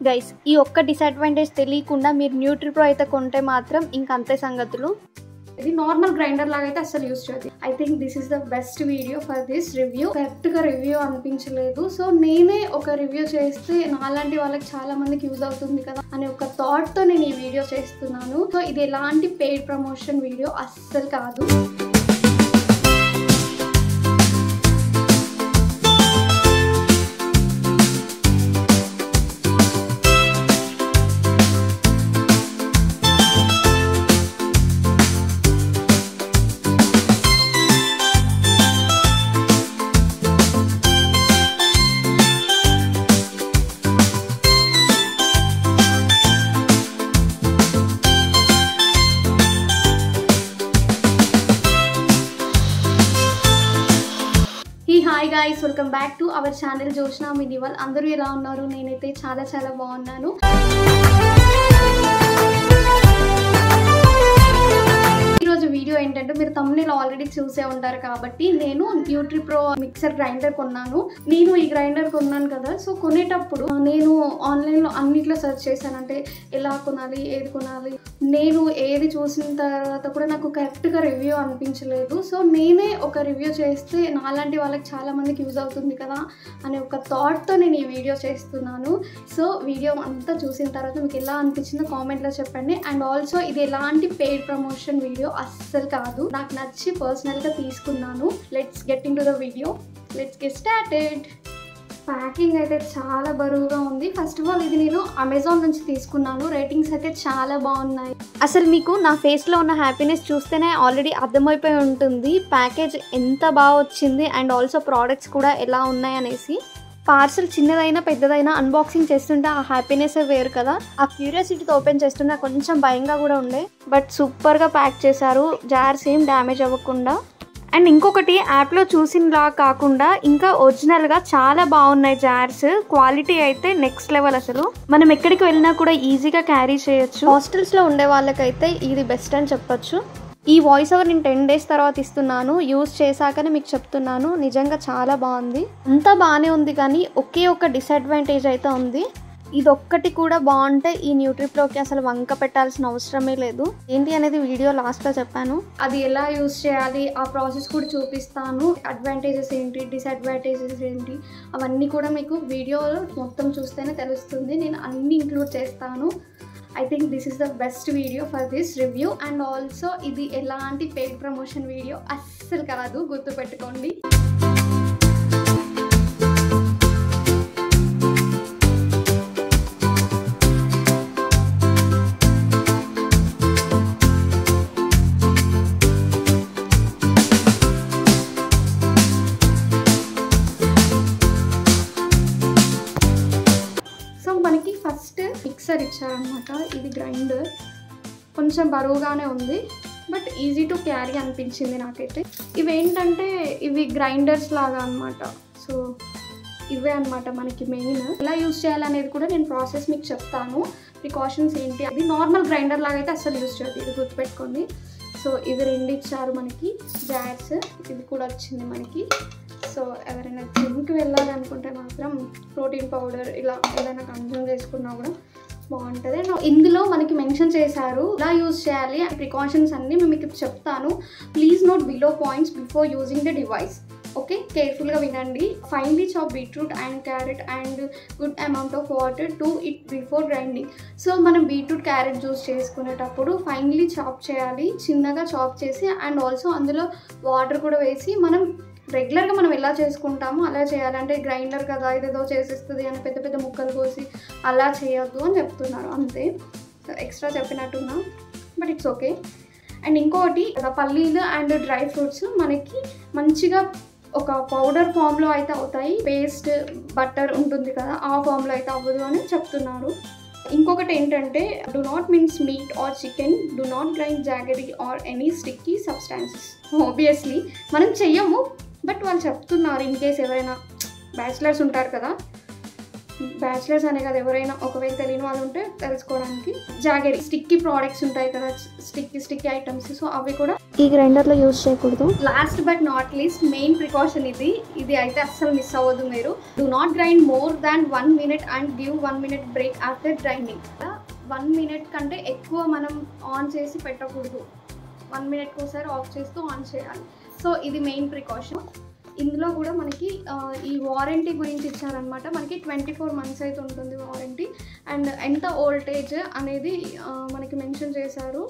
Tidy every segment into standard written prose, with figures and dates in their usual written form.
Guys ఈ ఒక్క disadvantage తెలియకుండా మీరు న్యూట్రిప్రో అయితే కొంటే మాత్రం ఇంక అంతే సంగతులు. ఇది నార్మల్ గ్రైండర్ లాగా అయితే అసలు యూస్ చేయదు. I think this is the best video for this review. కరెక్ట్గా రివ్యూ అనిపించలేదు, సో నేనే ఒక రివ్యూ చేస్తే నాలాంటి వాళ్ళకి చాలా మందికి యూజ్ అవుతుంది కదా అనే ఒక థాట్తో నేను ఈ వీడియో చేస్తున్నాను. సో ఇది ఎలాంటి పెయిడ్ ప్రమోషన్ వీడియో అస్సలు కాదు. Hi guys, welcome back to our channel Joshna మినివల్. అందరూ ఎలా ఉన్నారు? నేనైతే చాలా బాగున్నాను. ఈరోజు వీడియో ఏంటంటే మీరు థంబ్నెయిల్ ఆల్రెడీ చూసే ఉంటారు కాబట్టి నేను న్యూట్రిప్రో మిక్సర్ గ్రైండర్ కొన్నాను. నేను ఈ గ్రైండర్ కొన్నాను కదా, సో కొనేటప్పుడు నేను ఆన్లైన్లో అన్నిట్లో సెర్చ్ చేశాను, అంటే ఎలా కొనాలి, ఏది కొనాలి. నేను ఏది చూసిన తర్వాత కూడా నాకు కరెక్ట్గా రివ్యూ అనిపించలేదు, సో నేనే ఒక రివ్యూ చేస్తే నాలాంటి వాళ్ళకి చాలా మందికి యూజ్ అవుతుంది కదా అనే ఒక థాట్తో నేను ఈ వీడియో చేస్తున్నాను. సో వీడియో అంతా చూసిన తర్వాత మీకు ఎలా అనిపించిందో కామెంట్లో చెప్పండి. అండ్ ఆల్సో ఇది ఎలాంటి పెయిడ్ ప్రమోషన్ వీడియో అస్సలు కాదు, నాకు నచ్చి పర్సనల్గా తీసుకున్నాను. Let's get in to the video, let's get started. Packing అయితే చాలా బరువుగా ఉంది. ఫస్ట్ ఆఫ్ ఆల్ ఇది నేను అమెజాన్ నుంచి తీసుకున్నాను. రేటింగ్స్ అయితే చాలా బాగున్నాయి. అసలు మీకు నా ఫేస్లో ఉన్న హ్యాపీనెస్ చూస్తేనే ఆల్రెడీ అర్థమైపోయి ఉంటుంది ప్యాకేజ్ ఎంత బాగా వచ్చింది అండ్ ఆల్సో ప్రోడక్ట్స్ కూడా ఎలా ఉన్నాయి అనేసి. పార్సల్ చిన్నదైనా పెద్దదైనా అన్బాక్సింగ్ చేస్తుంటే ఆ హ్యాపీనెస్ వేరు కదా. ఆ క్యూరియాసిటీతో ఓపెన్ చేస్తుంటే కొంచెం భయంగా కూడా ఉండే, బట్ సూపర్గా ప్యాక్ చేశారు, జార్స్ ఏం డ్యామేజ్ అవ్వకుండా. అండ్ ఇంకొకటి, యాప్లో చూసినలా కాకుండా ఇంకా ఒరిజినల్గా చాలా బాగున్నాయి జార్స్. క్వాలిటీ అయితే నెక్స్ట్ లెవెల్. అసలు మనం ఎక్కడికి వెళ్ళినా కూడా ఈజీగా క్యారీ చేయొచ్చు. హాస్టల్స్లో ఉండే వాళ్ళకైతే ఇది బెస్ట్ అని చెప్పొచ్చు. ఈ వాయిస్ ఓవర్ నేను 10 days తర్వాత ఇస్తున్నాను, యూజ్ చేశాకనే మీకు చెప్తున్నాను. నిజంగా చాలా బాగుంది, అంతా బాగానే ఉంది, కానీ ఒకే ఒక డిసడ్వాంటేజ్ అయితే ఉంది. ఇదొక్కటి కూడా బాగుంటే ఈ న్యూట్రిప్రోకి అసలు వంక పెట్టాల్సిన అవసరమే లేదు. ఏంటి అనేది వీడియో లాస్ట్లో చెప్పాను. అది ఎలా యూజ్ చేయాలి ఆ ప్రాసెస్ కూడా చూపిస్తాను. అడ్వాంటేజెస్ ఏంటి, డిసడ్వాంటేజెస్ ఏంటి, అవన్నీ కూడా మీకు వీడియోలో మొత్తం చూస్తేనే తెలుస్తుంది. నేను అన్నీ ఇంక్లూడ్ చేస్తాను. I think this is the best video for this review. And also ఇది ఎలాంటి పెయిడ్ ప్రమోషన్ వీడియో అస్సలు కాదు, గుర్తుపెట్టుకోండి. మిక్సర్ ఇచ్చారనమాట. ఇది గ్రైండర్ కొంచెం బరువుగానే ఉంది, బట్ ఈజీ టు క్యారీ అనిపించింది నాకైతే. ఇవేంటంటే ఇవి గ్రైండర్స్ లాగా అనమాట. సో ఇవే అనమాట మనకి మెయిన్. ఎలా యూజ్ చేయాలనేది కూడా నేను ప్రాసెస్ మీకు చెప్తాను. ప్రికాషన్స్ ఏంటి, అది నార్మల్ గ్రైండర్ లాగా అయితే అసలు యూజ్ చేయదు, ఇది గుర్తుపెట్టుకోండి. సో ఇవి 2 ఇచ్చారు మనకి జార్స్. ఇది కూడా వచ్చింది మనకి. సో ఎవరైనా జిమ్కి వెళ్ళాలి అనుకుంటే మాత్రం ప్రోటీన్ పౌడర్ ఇలా ఏదైనా కన్జ్యూమ్ చేసుకున్నా కూడా బాగుంటుంది. ఇందులో మనకి మెన్షన్ చేశారు ఎలా యూజ్ చేయాలి, ప్రికాషన్స్ అన్నీ మేము మీకు చెప్తాను. Please note below points before using the device. Okay, కేర్ఫుల్గా వినండి. Finely chop beetroot and carrot and good amount of water to it before grinding. So మనం బీట్రూట్ క్యారెట్ జ్యూస్ చేసుకునేటప్పుడు ఫైన్లీ చాప్ చేయాలి, చిన్నగా చాప్ చేసి. అండ్ ఆల్సో అందులో water కూడా వేసి మనం రెగ్యులర్గా మనం ఎలా చేసుకుంటామో అలా చేయాలంటే గ్రైండర్ కదా ఇదేదో చేసేస్తుంది అని పెద్ద పెద్ద ముక్కలు కోసి అలా చేయొద్దు అని చెప్తున్నారు. అంతే, ఎక్స్ట్రా చెప్పినట్టున్నా, బట్ ఇట్స్ ఓకే. అండ్ ఇంకోటి, పల్లీలు అండ్ డ్రై ఫ్రూట్స్ మనకి మంచిగా ఒక పౌడర్ ఫామ్లో అయితే అవుతాయి. పేస్ట్ బటర్ ఉంటుంది కదా, ఆ ఫామ్లో అయితే అవ్వదు అని చెప్తున్నారు. ఇంకొకటి ఏంటంటే, do not mince meet or chicken, do not grind jaggery or any sticky substances. Obviously మనం చెయ్యము, బట్ వాళ్ళు చెప్తున్నారు. ఇన్ కేస్ ఎవరైనా బ్యాచిలర్స్ ఉంటారు కదా, బ్యాచిలర్స్ అనే కదా, ఎవరైనా ఒకవేళ తెలియని వాళ్ళు ఉంటే తెలుసుకోవడానికి. జాగరీ స్టిక్కీ ప్రోడక్ట్స్ ఉంటాయి కదా, స్టిక్కీ ఐటమ్స్, సో అవి కూడా ఈ గ్రైండర్లో యూజ్ చేయకూడదు. Last but not least main precaution ఇది అయితే అస్సలు మిస్ అవ్వదు మీరు. Do not grind more than 1 minute and give 1 minute break after grinding. 1 minute కంటే ఎక్కువ మనం ఆన్ చేసి పెట్టకూడదు, 1 minute ఒకసారి ఆఫ్ చేస్తూ ఆన్ చేయాలి. సో ఇది మెయిన్ ప్రికాషన్. ఇందులో కూడా మనకి ఈ వారంటీ గురించి ఇచ్చారనమాట. మనకి 24 months అయితే ఉంటుంది వారంటీ, అండ్ ఎంత వోల్టేజ్ అనేది మనకి మెన్షన్ చేశారు.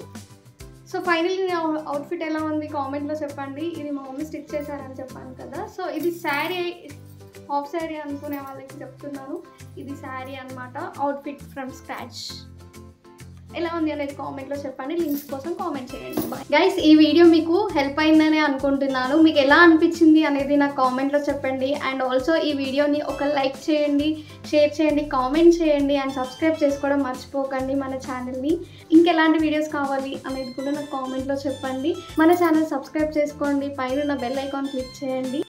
సో ఫైనల్లీ నా అవుట్ఫిట్ ఎలా ఉంది కామెంట్లో చెప్పండి. ఇది మా మమ్మీ స్టిచ్ చేశారని చెప్పాను కదా. సో ఇది శారీ, హాఫ్ శారీ అనుకునే వాళ్ళకి చెప్తున్నాను, ఇది శారీ అనమాట, అవుట్ఫిట్ ఫ్రమ్ స్క్రాచ్. ఎలా ఉంది అనేది కామెంట్లో చెప్పండి, లింక్స్ కోసం కామెంట్ చేయండి. గైస్ ఈ వీడియో మీకు హెల్ప్ అయిందని అనుకుంటున్నాను. మీకు ఎలా అనిపించింది అనేది నాకు కామెంట్లో చెప్పండి. అండ్ ఆల్సో ఈ వీడియోని ఒక లైక్ చేయండి, షేర్ చేయండి, కామెంట్ చేయండి, అండ్ సబ్స్క్రైబ్ చేసుకోవడం మర్చిపోకండి మన ఛానల్ని. ఇంకెలాంటి వీడియోస్ కావాలి అనేది కూడా నాకు కామెంట్లో చెప్పండి. మన ఛానల్ సబ్స్క్రైబ్ చేసుకోండి, పైన ఉన్న బెల్ ఐకాన్ క్లిక్ చేయండి.